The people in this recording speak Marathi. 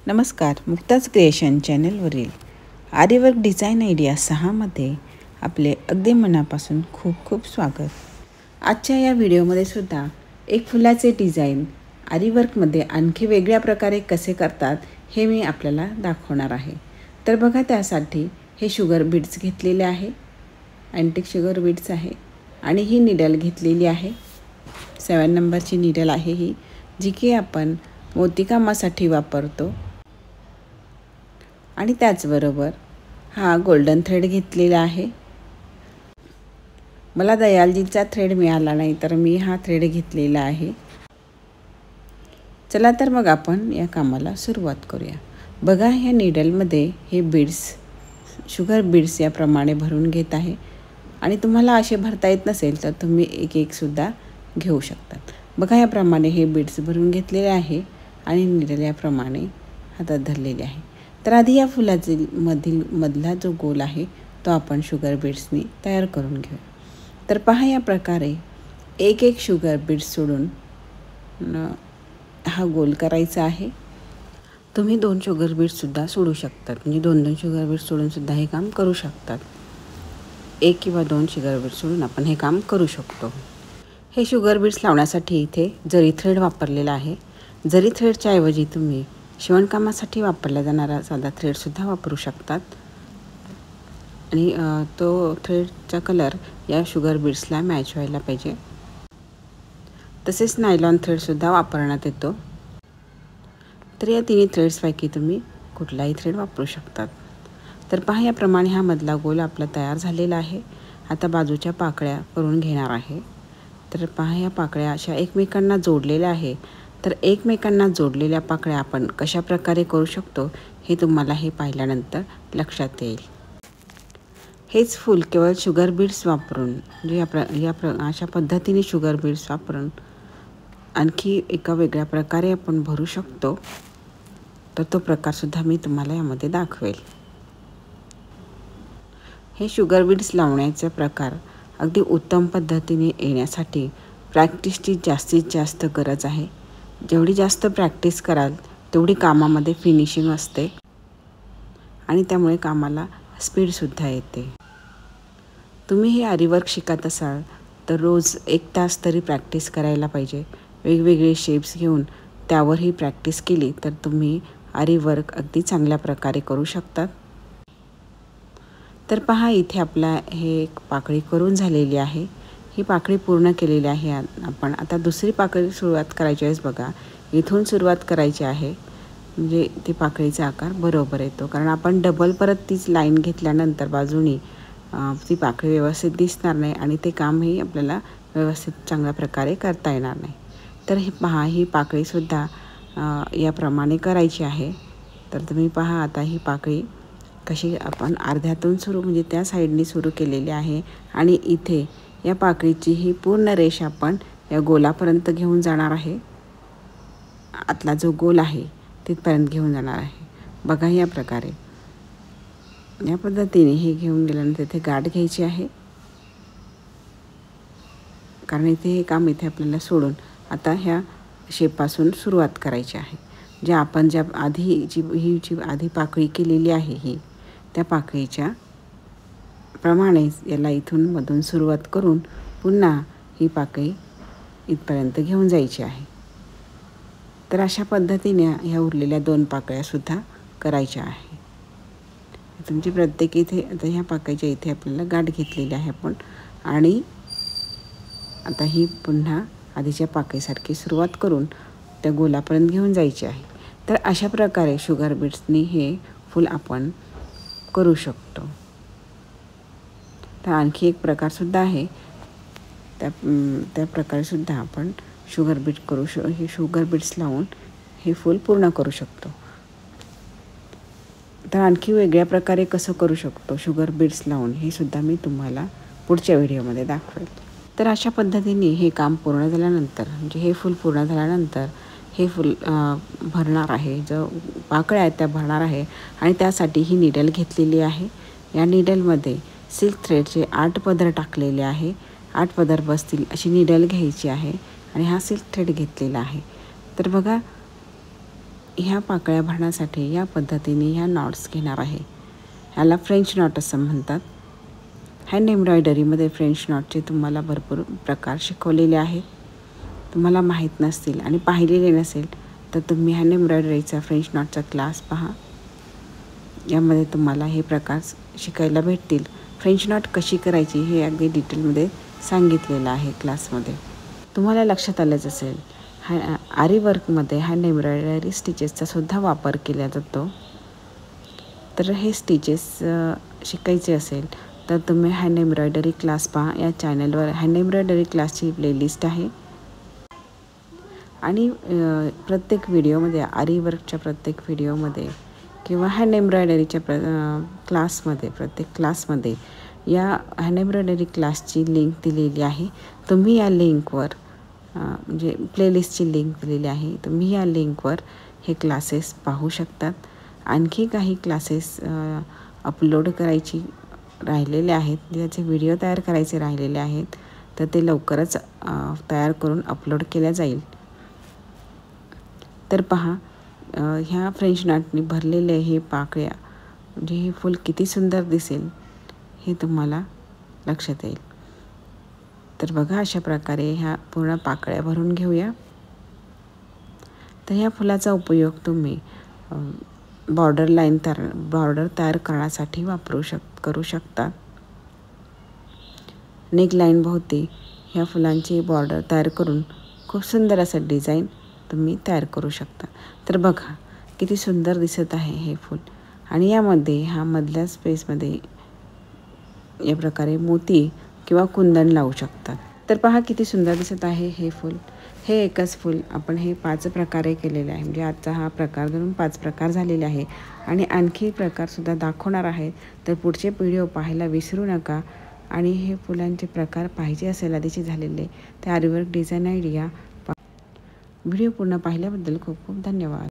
नमस्कार, मुक्ताज क्रिएशन चॅनलवरील आरीवर्क डिझाईन आयडिया 6मध्ये आपले अगदी मनापासून खूप खूप स्वागत. आजच्या या व्हिडिओमध्ये सुद्धा एक फुलाचे डिझाईन आरीवर्कमध्ये आणखी वेगळ्या प्रकारे कसे करतात हे मी आपल्याला दाखवणार आहे. तर बघा, त्यासाठी हे शुगर बीड्स घेतलेले आहे, अँटिक शुगर बीड्स आहे आणि ही निडल घेतलेली आहे. 7 नंबरची निडल आहे ही, जी की आपण मोतीकामासाठी वापरतो. आणि त्याचबरोबर हा गोल्डन थ्रेड घेतलेला आहे. मला दयालजीचा थ्रेड मिळाला नाही, तर मी हा थ्रेड घेतलेला आहे. चला तर मग आपण या कामाला सुरुवात करूया. बघा, ह्या निडलमध्ये हे बीड्स, शुगर बीड्स याप्रमाणे भरून घेत आहे. आणि तुम्हाला असे भरता येत नसेल तर तुम्ही एक एक सुद्धा घेऊ शकतात. बघा, याप्रमाणे हे बीड्स भरून घेतलेले आहे आणि निडल याप्रमाणे हातात धरलेले आहे. तर आधी या फुलाचे मधला जो गोल आहे तो आपण शुगर बीड्सनी तयार करून घेऊ. तर पहा, या प्रकारे एक एक शुगर बीड्स सोडून हा गोल करायचा आहे. तुम्ही 2 शुगर बीड्ससुद्धा सोडू शकतात, म्हणजे 2-2 शुगर बीड्स सोडूनसुद्धा हे काम करू शकतात. 1 किंवा 2 शुगर बीड्स सोडून आपण हे काम करू शकतो. हे शुगर बीड्स लावण्यासाठी इथे जरी थ्रेड वापरलेला आहे. जरी थ्रेडच्या ऐवजी तुम्ही शिवणकामासाठी वापरला जाणारा साधा थ्रेडसुद्धा वापरू शकतात. आणि तो थ्रेडचा कलर या शुगर बीड्सला मॅच व्हायला पाहिजे. तसेच नायलॉन थ्रेडसुद्धा वापरण्यात येतो. तर या तिन्ही थ्रेड्सपैकी तुम्ही कुठलाही थ्रेड वापरू शकतात. तर पहा, याप्रमाणे हा मधला गोल आपला तयार झालेला आहे. आता बाजूच्या पाकळ्या करून घेणार आहे. तर पहा, या पाकळ्या अशा एकमेकांना जोडलेल्या आहे. तर एकमेकांना जोडलेल्या पाकळ्या आपण कशा प्रकारे करू शकतो हे तुम्हाला हे पाहिल्यानंतर लक्षात येईल. हेच फूल केवळ शुगर बीड्स वापरून, म्हणजे अशा पद्धतीने शुगर बीड्स वापरून आणखी एका वेगळ्या प्रकारे आपण भरू शकतो. तर तो प्रकारसुद्धा मी तुम्हाला यामध्ये दाखवेल. हे शुगर बीड्स लावण्याचा प्रकार अगदी उत्तम पद्धतीने येण्यासाठी प्रॅक्टिसची जास्तीत जास्त गरज आहे. जेवढी जास्त प्रॅक्टिस कराल तेवढी कामामध्ये फिनिशिंग असते आणि त्यामुळे कामाला स्पीडसुद्धा येते. तुम्ही हे आरीवर्क शिकत असाल तर रोज 1 तास तरी प्रॅक्टिस करायला पाहिजे. वेगवेगळे शेप्स घेऊन त्यावर ही प्रॅक्टिस केली तर तुम्ही आरीवर्क अगदी चांगल्या प्रकारे करू शकतात. तर पहा, इथे आपला हे एक पाकळी करून झालेली आहे. ही पाकळी पूर्ण केलेली आहे. आपण आता दुसरी पाकळी सुरुवात करायची आहे. बघा, इथून सुरुवात करायची आहे, म्हणजे ती पाकळीचा आकार बरोबर येतो. कारण आपण डबल परत तीच लाईन घेतल्यानंतर बाजूनी ती पाकळी व्यवस्थित दिसणार नाही आणि ते कामही आपल्याला व्यवस्थित चांगल्या प्रकारे करता येणार नाही. तर हे पहा, ही पाकळीसुद्धा याप्रमाणे करायची आहे. तर तुम्ही पहा, आता ही पाकळी कशी आपण अर्ध्यातून म्हणजे त्या साईडनी सुरू केलेली आहे आणि इथे या पाकळीची ही पूर्ण रेष आपण या गोलापर्यंत घेऊन जाणार आहे. आतला जो गोल आहे तिथपर्यंत घेऊन जाणार आहे. बघा, या प्रकारे या पद्धतीने हे घेऊन गेल्यानंतर इथे गाठ घ्यायची आहे. कारण इथे हे काम इथे आपल्याला सोडून आता ह्या शेपासून सुरुवात करायची आहे. आपण जी आधी पाकळी केलेली आहे ही, त्या पाकळीच्या प्रमाणेच याला इथून मधून सुरुवात करून पुन्हा ही पाकळी इथपर्यंत घेऊन जायची आहे. तर अशा पद्धतीने ह्या उरलेल्या 2 पाकळ्यासुद्धा करायच्या आहे. तुमची प्रत्येक इथे आता ह्या पाकळीच्या इथे आपल्याला गाठ घेतलेली आहे आपण, आणि आता ही पुन्हा आधीच्या पाकळीसारखी सुरुवात करून त्या गोलापर्यंत घेऊन जायची आहे. तर अशा प्रकारे शुगर बीड्सनी हे फूल आपण करू शकतो. तर आणखी एक प्रकारसुद्धा आहे, त्या प्रकारेसुद्धा आपण शुगर बीड हे शुगर बीड्स लावून हे फूल पूर्ण करू शकतो. तर आणखी वेगळ्या प्रकारे कसं करू शकतो शुगर बीड्स लावून हे सुद्धा मी तुम्हाला पुढच्या व्हिडिओमध्ये दाखवेल. तर अशा पद्धतीने हे काम पूर्ण झाल्यानंतर, म्हणजे हे फूल पूर्ण झाल्यानंतर हे फूल भरणार आहे. जो पाकळ्या आहेत त्या भरणार आहे आणि त्यासाठी ही निडल घेतलेली आहे. या निडलमध्ये सिल्क थ्रेडचे 8 पदर टाकलेले आहे. 8 पदर बसतील अशी निडल घ्यायची आहे आणि हा सिल्क थ्रेड घेतलेला आहे. तर बघा, ह्या पाकळ्या भरण्यासाठी या पद्धतीने ह्या नॉट्स घेणार आहे. ह्याला फ्रेंच नॉट असं म्हणतात. हँड एम्ब्रॉयडरीमध्ये फ्रेंच नॉटचे तुम्हाला भरपूर प्रकार शिकवलेले आहेत. तुम्हाला माहीत नसतील आणि पाहिलेले नसेल तर तुम्ही हँड एम्ब्रॉयडरीचा फ्रेंच नॉटचा क्लास पहा. यामध्ये तुम्हाला हे प्रकार शिकायला भेटतील. फ्रेंच नॉट कशी करायची हे अगदी डिटेलमध्ये सांगितलेलं आहे क्लासमध्ये. तुम्हाला लक्षात आलंच असेल, आरी वर्कमध्ये हँड एम्ब्रॉयडरी स्टिचेसचा सुद्धा वापर केला जातो. तर हे स्टिचेस शिकायचे असेल तर तुम्ही हँड एम्ब्रॉयडरी क्लास पहा. या चॅनलवर हँड एम्ब्रॉयडरी क्लासची प्लेलिस्ट आहे आणि प्रत्येक व्हिडिओमध्ये आरी वर्कच्या प्रत्येक व्हिडिओमध्ये किंवा हँड एम्ब्रॉयडरीच्या प्रत्येक क्लासमध्ये या हँड एम्ब्रॉयडरी क्लासची लिंक दिलेली आहे. तुम्ही या लिंकवर म्हणजे प्लेलिस्टची लिंक दिलेली आहे. तुम्ही या लिंकवर हे क्लासेस पाहू शकतात. आणखी काही क्लासेस अपलोड करायची राहिलेले आहेत, ज्याचे व्हिडिओ तयार करायचे राहिलेले आहेत, तर ते लवकरच तयार करून अपलोड केल्या जाईल. तर पहा, ह्या फ्रेंच नॉटने भरलेले हे पाकळ्या म्हणजे हे फूल किती सुंदर दिसेल हे तुम्हाला लक्षात येईल. तर बघा, अशा प्रकारे ह्या पूर्ण पाकळ्या भरून घेऊया. तर ह्या फुलाचा उपयोग तुम्ही बॉर्डर तयार करण्यासाठी करू शकता. नेक लाईन भोवती ह्या फुलांची बॉर्डर तयार करून खूप सुंदर असं डिझाईन तुम्ही तयार करू शकता. तर बघा किती सुंदर दिसत आहे हे फूल. आणि यामध्ये ह्या मधल्या स्पेसमध्ये या प्रकारे मोती किंवा कुंदन लावू शकतात. तर पहा किती सुंदर दिसत आहे हे फूल. हे एकच फूल आपण हे 5 प्रकारे केलेले आहे. म्हणजे आजचा हा प्रकार धरून 5 प्रकार झालेले आहे आणि आणखी प्रकारसुद्धा दाखवणार आहे. तर पुढचे व्हिडिओ पाहायला विसरू नका. आणि हे फुलांचे प्रकार पाहिजे असेल आधीचे झालेले ते आरीवर्क डिझाईन आयडिया व्हिडिओ पूर्ण पाहिल्याबद्दल खूप खूप धन्यवाद.